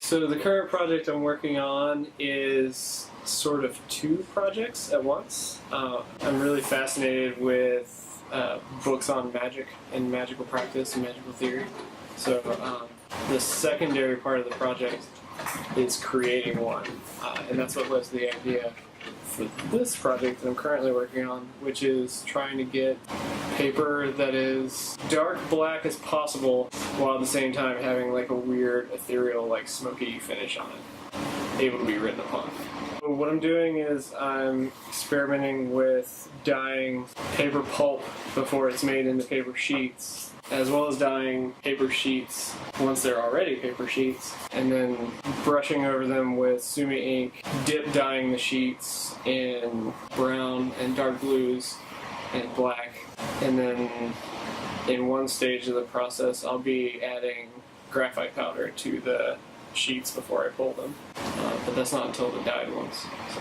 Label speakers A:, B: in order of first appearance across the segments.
A: So the current project I'm working on is sort of two projects at once. I'm really fascinated with books on magic and magical practice and magical theory. So the secondary part of the project is creating one, and that's what was the idea for this project that I'm currently working on, which is trying to get paper that is dark black as possible while at the same time having like a weird ethereal like smoky finish on it, able to be written upon. What I'm doing is I'm experimenting with dyeing paper pulp before it's made into paper sheets, as well as dyeing paper sheets once they're already paper sheets, and then brushing over them with sumi ink, dip dyeing the sheets in brown and dark blues and black, and then in one stage of the process I'll be adding graphite powder to the sheets before I pull them, but that's not until the dyed ones. So.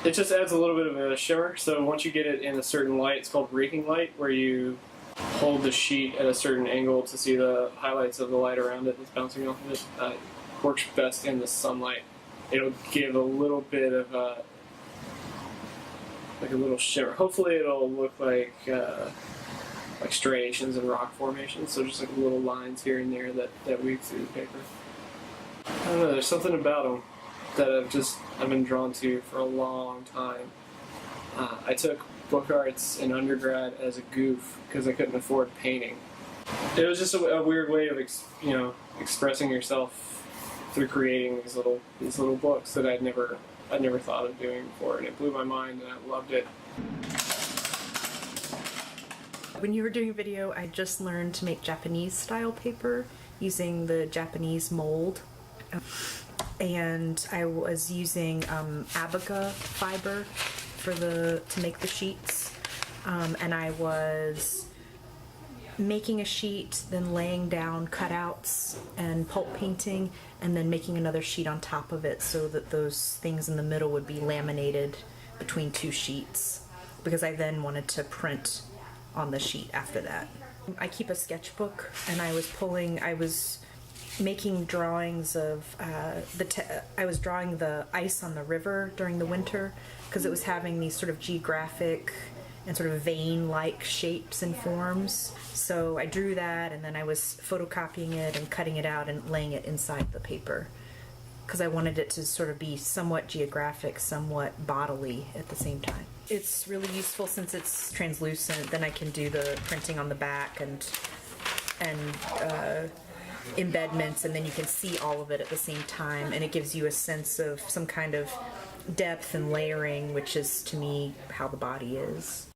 A: It just adds a little bit of a shimmer, so once you get it in a certain light, it's called raking light, where you hold the sheet at a certain angle to see the highlights of the light around it that's bouncing off of it. Works best in the sunlight. It'll give a little bit of like a little shimmer. Hopefully it'll look like striations and rock formations, so just like little lines here and there that weave through the paper. I don't know, there's something about them that I've been drawn to for a long time. I took book arts in undergrad as a goof because I couldn't afford painting. It was just a weird way of expressing yourself through creating these little books that I'd never thought of doing before, and it blew my mind and I loved it.
B: When you were doing a video, I just learned to make Japanese style paper using the Japanese mold, and I was using abaca fiber to make the sheets, and I was making a sheet, then laying down cutouts and pulp painting, and then making another sheet on top of it so that those things in the middle would be laminated between two sheets, because I then wanted to print on the sheet after that. I keep a sketchbook, and I was making drawings of I was drawing the ice on the river during the winter because it was having these sort of geographic and sort of vein-like shapes and forms. So I drew that, and then I was photocopying it and cutting it out and laying it inside the paper because I wanted it to sort of be somewhat geographic, somewhat bodily at the same time. It's really useful since it's translucent. Then I can do the printing on the back and embedments, and then you can see all of it at the same time, and it gives you a sense of some kind of depth and layering, which is to me how the body is.